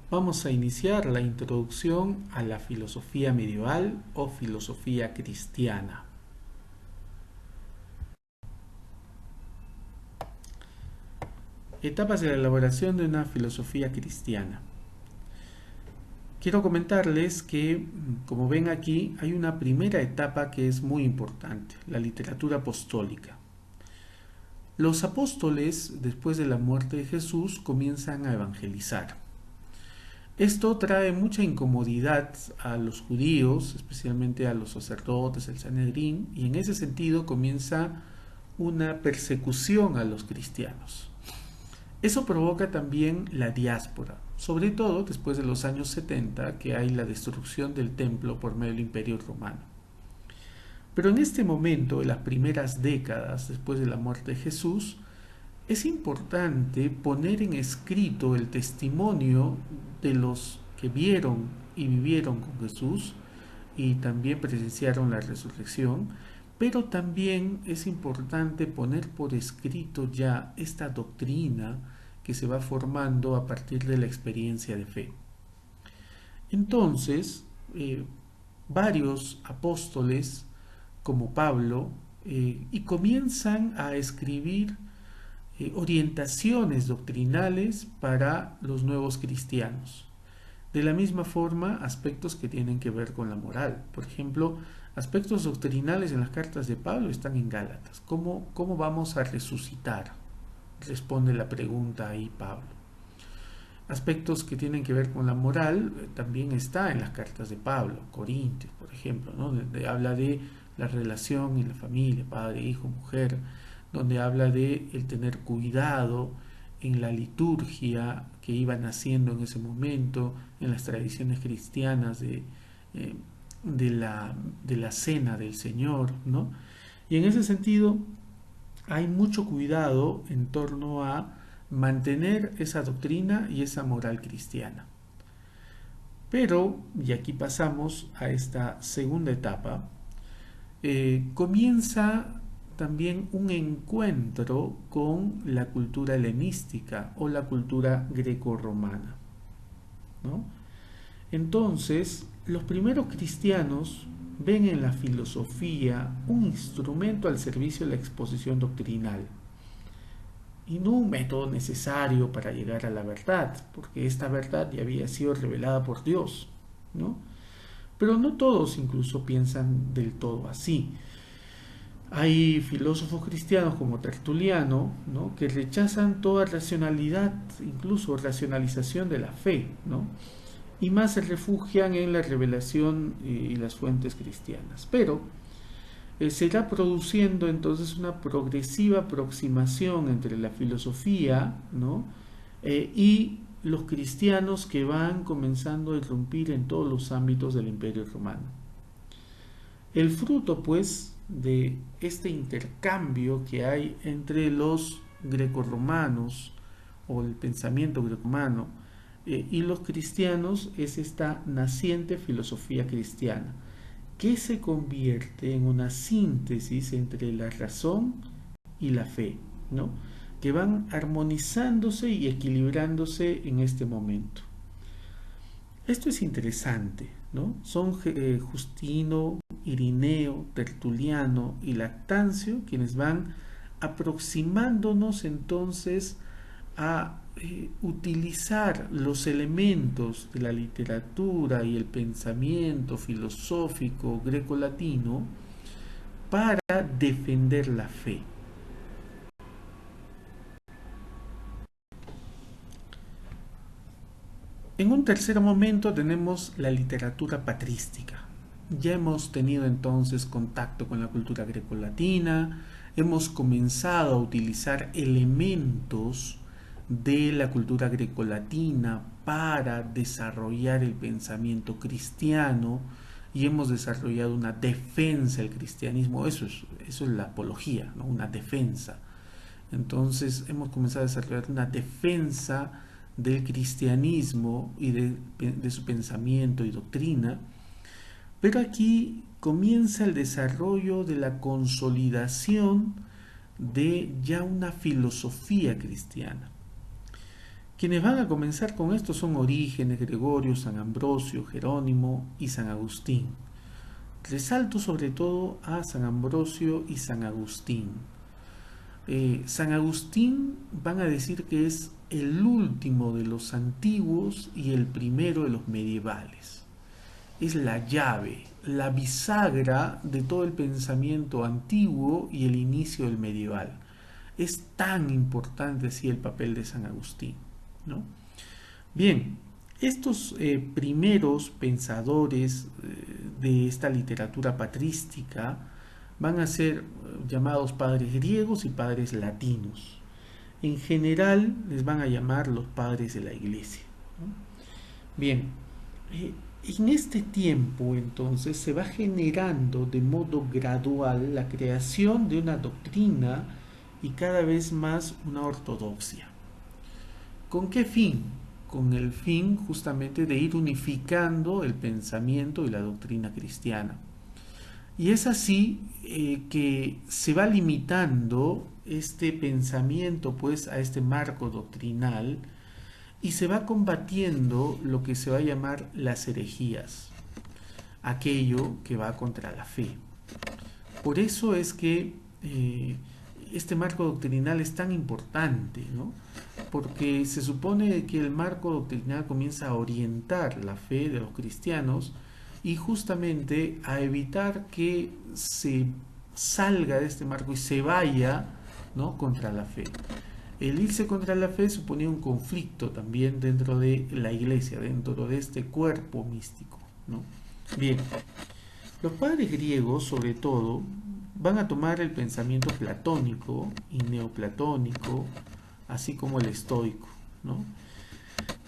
Vamos a iniciar la introducción a la filosofía medieval o filosofía cristiana. Etapas de la elaboración de una filosofía cristiana. Quiero comentarles que, como ven aquí, hay una primera etapa que es muy importante, la literatura apostólica. Los apóstoles, después de la muerte de Jesús, comienzan a evangelizar. Esto trae mucha incomodidad a los judíos, especialmente a los sacerdotes, el Sanedrín, y en ese sentido comienza una persecución a los cristianos. Eso provoca también la diáspora, sobre todo después de los años 70, que hay la destrucción del templo por medio del Imperio Romano. Pero en este momento, en las primeras décadas después de la muerte de Jesús, es importante poner en escrito el testimonio de los que vieron y vivieron con Jesús y también presenciaron la resurrección, pero también es importante poner por escrito ya esta doctrina que se va formando a partir de la experiencia de fe. Entonces, varios apóstoles como Pablo y comienzan a escribir orientaciones doctrinales para los nuevos cristianos. De la misma forma, aspectos que tienen que ver con la moral. Por ejemplo, aspectos doctrinales en las cartas de Pablo están en Gálatas. ¿Cómo vamos a resucitar? Responde la pregunta ahí Pablo. Aspectos que tienen que ver con la moral también está en las cartas de Pablo, Corintios, por ejemplo, ¿no? Habla de la relación en la familia, padre, hijo, mujer, donde habla de el tener cuidado en la liturgia que iban haciendo en ese momento, en las tradiciones cristianas eh, de la cena del Señor, ¿no? Y en ese sentido hay mucho cuidado en torno a mantener esa doctrina y esa moral cristiana. Pero, y aquí pasamos a esta segunda etapa, comienza también un encuentro con la cultura helenística o la cultura grecorromana, ¿no? Entonces, los primeros cristianos ven en la filosofía un instrumento al servicio de la exposición doctrinal y no un método necesario para llegar a la verdad, porque esta verdad ya había sido revelada por Dios, ¿no? Pero no todos incluso piensan del todo así. Hay filósofos cristianos como Tertuliano, ¿no?, que rechazan toda racionalidad, incluso racionalización de la fe, ¿no?, y más se refugian en la revelación y las fuentes cristianas. Pero se irá produciendo entonces una progresiva aproximación entre la filosofía, ¿no?, y los cristianos que van comenzando a irrumpir en todos los ámbitos del Imperio Romano. El fruto, pues, de este intercambio que hay entre los grecorromanos o el pensamiento grecorromano y los cristianos es esta naciente filosofía cristiana, que se convierte en una síntesis entre la razón y la fe, ¿no?, que van armonizándose y equilibrándose en este momento. Esto es interesante, ¿no? Son Justino, Irineo, Tertuliano y Lactancio quienes van aproximándonos entonces a utilizar los elementos de la literatura y el pensamiento filosófico grecolatino para defender la fe. En un tercer momento tenemos la literatura patrística. Ya hemos tenido entonces contacto con la cultura grecolatina, hemos comenzado a utilizar elementos de la cultura grecolatina para desarrollar el pensamiento cristiano y hemos desarrollado una defensa del cristianismo. Eso es la apología, ¿no?, una defensa. Entonces hemos comenzado a desarrollar una defensa del cristianismo y de su pensamiento y doctrina, pero aquí comienza el desarrollo de la consolidación de ya una filosofía cristiana. Quienes van a comenzar con esto son Orígenes, Gregorio, San Ambrosio, Jerónimo y San Agustín. Resalto sobre todo a San Ambrosio y San Agustín. San Agustín van a decir que es el último de los antiguos y el primero de los medievales. Es la llave, la bisagra de todo el pensamiento antiguo y el inicio del medieval. Es tan importante así el papel de San Agustín, ¿no? Bien, estos primeros pensadores de esta literatura patrística van a ser llamados padres griegos y padres latinos. En general les van a llamar los padres de la iglesia, ¿no? Bien, eh, en este tiempo entonces se va generando de modo gradual la creación de una doctrina y cada vez más una ortodoxia. ¿Con qué fin? Con el fin justamente de ir unificando el pensamiento y la doctrina cristiana. Y es así que se va limitando este pensamiento pues a este marco doctrinal y se va combatiendo lo que se va a llamar las herejías, aquello que va contra la fe. Por eso es que este marco doctrinal es tan importante, ¿no? Porque se supone que el marco doctrinal comienza a orientar la fe de los cristianos y justamente a evitar que se salga de este marco y se vaya, ¿no?, contra la fe. El irse contra la fe suponía un conflicto también dentro de la iglesia, dentro de este cuerpo místico, ¿no? Bien, los padres griegos, sobre todo, van a tomar el pensamiento platónico y neoplatónico, así como el estoico, ¿no?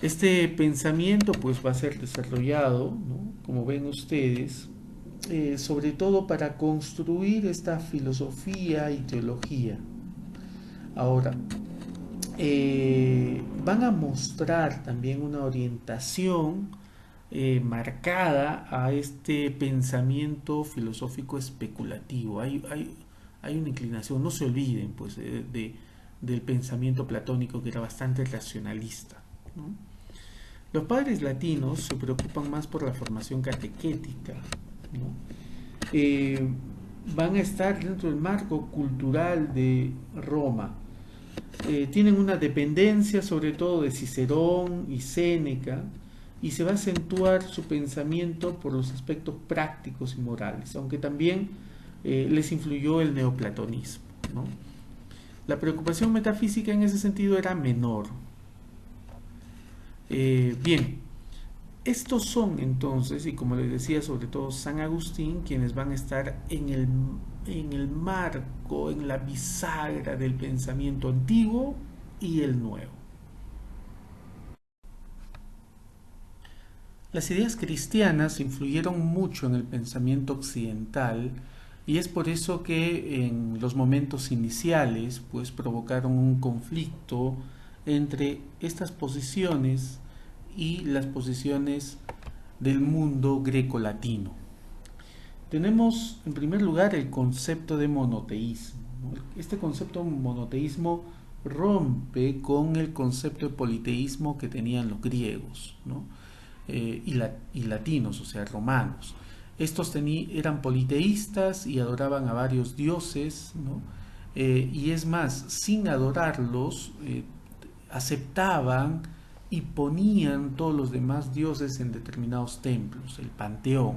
Este pensamiento pues va a ser desarrollado, ¿no?, como ven ustedes, sobre todo para construir esta filosofía y teología. Ahora, van a mostrar también una orientación marcada a este pensamiento filosófico especulativo. Hay una inclinación, no se olviden pues, del pensamiento platónico que era bastante racionalista, ¿no? Los padres latinos se preocupan más por la formación catequética, ¿no? Eh, Van a estar dentro del marco cultural de Roma. Tienen una dependencia sobre todo de Cicerón y Séneca y se va a acentuar su pensamiento por los aspectos prácticos y morales, aunque también les influyó el neoplatonismo, ¿no? La preocupación metafísica en ese sentido era menor. Bien, estos son entonces, y como les decía, sobre todo San Agustín, quienes van a estar en el marco, en la bisagra del pensamiento antiguo y el nuevo. Las ideas cristianas influyeron mucho en el pensamiento occidental y es por eso que en los momentos iniciales pues provocaron un conflicto entre estas posiciones y las posiciones del mundo greco-latino. Tenemos en primer lugar el concepto de monoteísmo. Este concepto de monoteísmo rompe con el concepto de politeísmo que tenían los griegos, ¿no? Y latinos, o sea, romanos. Estos eran politeístas y adoraban a varios dioses, ¿no? Y es más, sin adorarlos, aceptaban y ponían todos los demás dioses en determinados templos, el panteón.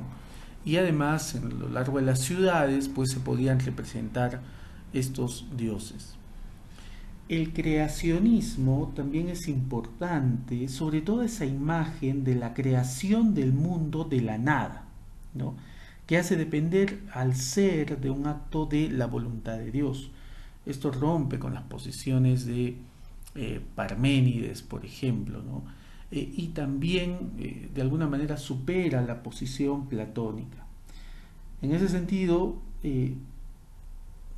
Y además, en lo largo de las ciudades, pues se podían representar estos dioses. El creacionismo también es importante, sobre todo esa imagen de la creación del mundo de la nada, ¿no?, que hace depender al ser de un acto de la voluntad de Dios. Esto rompe con las posiciones de Parménides, por ejemplo, ¿no? Y también de alguna manera supera la posición platónica. En ese sentido,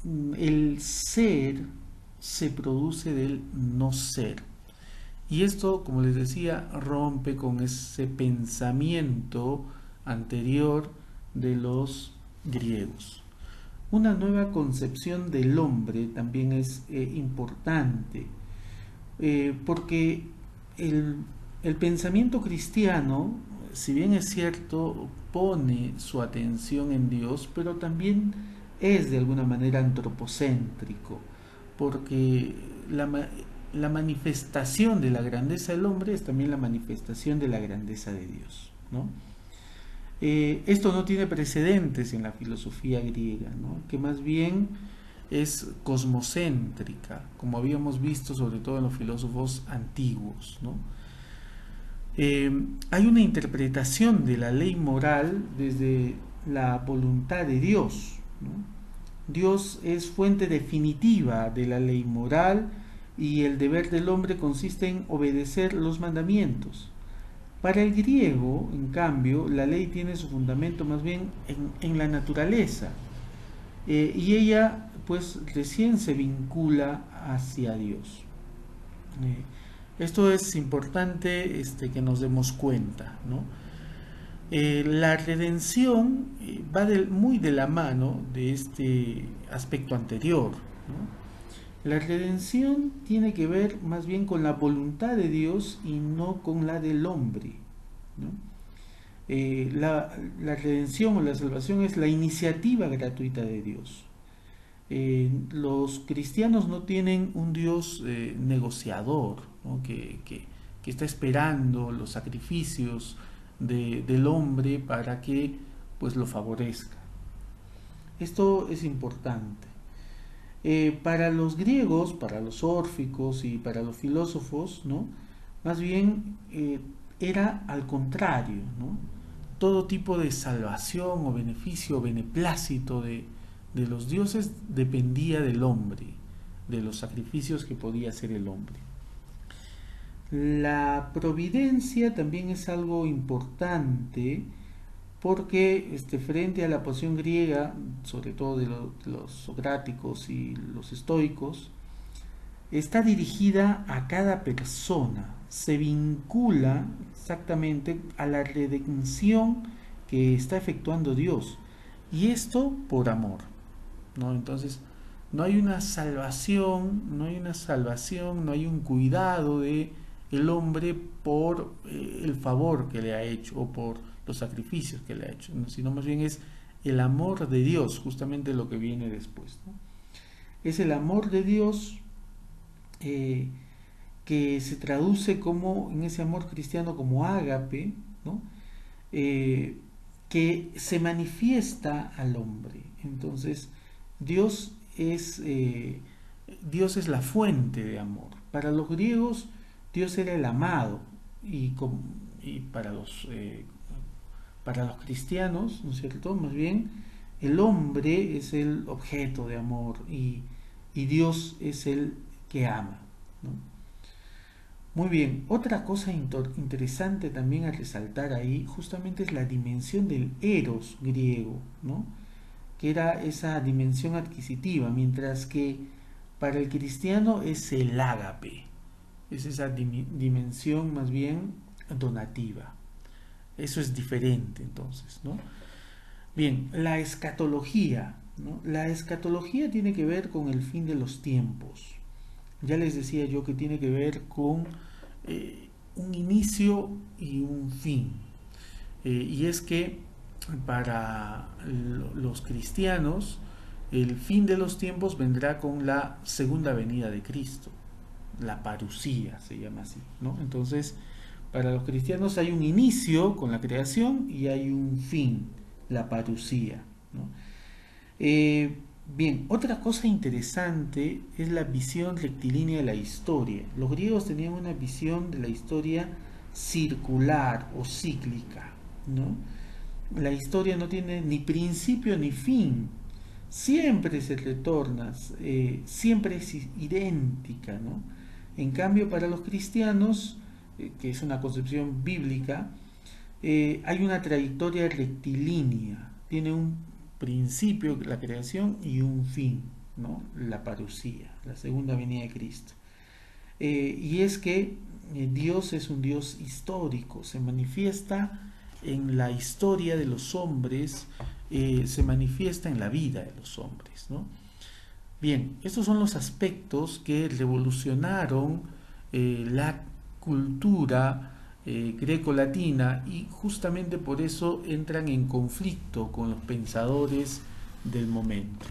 el ser se produce del no ser. Y esto, como les decía, rompe con ese pensamiento anterior de los griegos. Una nueva concepción del hombre también es importante, porque el, el pensamiento cristiano, si bien es cierto, pone su atención en Dios, pero también es de alguna manera antropocéntrico, porque la manifestación de la grandeza del hombre es también la manifestación de la grandeza de Dios, ¿no? Esto no tiene precedentes en la filosofía griega, ¿no? Que más bien es cosmocéntrica, como habíamos visto sobre todo en los filósofos antiguos, ¿no? Hay una interpretación de la ley moral desde la voluntad de Dios, ¿no? Dios es fuente definitiva de la ley moral y el deber del hombre consiste en obedecer los mandamientos. Para el griego, en cambio, la ley tiene su fundamento más bien en la naturaleza, y ella pues recién se vincula hacia Dios. Esto es importante que nos demos cuenta, ¿no? La redención muy de la mano de este aspecto anterior, ¿no? La redención tiene que ver más bien con la voluntad de Dios y no con la del hombre, ¿no? La redención o la salvación es la iniciativa gratuita de Dios. Los cristianos no tienen un Dios negociador, ¿no? Que está esperando los sacrificios del hombre para que pues lo favorezca. Esto es importante. Para los griegos, para los órficos y para los filósofos, ¿no? Más bien era al contrario, ¿no? Todo tipo de salvación o beneficio o beneplácito de los dioses dependía del hombre, de los sacrificios que podía hacer el hombre. La providencia también es algo importante porque frente a la posición griega, sobre todo de los socráticos y los estoicos, está dirigida a cada persona, se vincula exactamente a la redención que está efectuando Dios, y esto por amor, ¿no? Entonces, no hay una salvación, no hay un cuidado de el hombre por el favor que le ha hecho o por los sacrificios que le ha hecho, ¿no? Sino más bien es el amor de Dios, justamente lo que viene después, ¿no? Es el amor de Dios eh, que se traduce como en ese amor cristiano como ágape, ¿no? Que se manifiesta al hombre. Entonces, Dios Dios es la fuente de amor. Para los griegos, Dios era el amado, y para los cristianos, ¿no es cierto? Más bien, el hombre es el objeto de amor y Dios es el que ama, ¿no? Muy bien, otra cosa interesante también a resaltar ahí justamente es la dimensión del eros griego, ¿no? Que era esa dimensión adquisitiva, mientras que para el cristiano es el ágape, es esa dimensión más bien donativa. Eso es diferente entonces, ¿no? Bien, la escatología, ¿no? La escatología tiene que ver con el fin de los tiempos. Ya les decía yo que tiene que ver con un inicio y un fin. Y es que para los cristianos el fin de los tiempos vendrá con la segunda venida de Cristo, la parusía se llama así, ¿no? Entonces, para los cristianos hay un inicio con la creación y hay un fin, la parusía, ¿no? Bien, otra cosa interesante es la visión rectilínea de la historia. Los griegos tenían una visión de la historia circular o cíclica, ¿no? La historia no tiene ni principio ni fin, siempre se retorna, siempre es idéntica, ¿no? En cambio, para los cristianos, que es una concepción bíblica, hay una trayectoria rectilínea, tiene un principio, la creación, y un fin, ¿no? La parusía, la segunda venida de Cristo. Y es que Dios es un Dios histórico, se manifiesta en la historia de los hombres, se manifiesta en la vida de los hombres, ¿no? Bien, estos son los aspectos que revolucionaron la cultura greco-latina, y justamente por eso entran en conflicto con los pensadores del momento.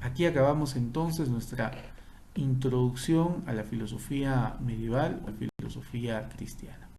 Aquí acabamos entonces nuestra introducción a la filosofía medieval o filosofía cristiana.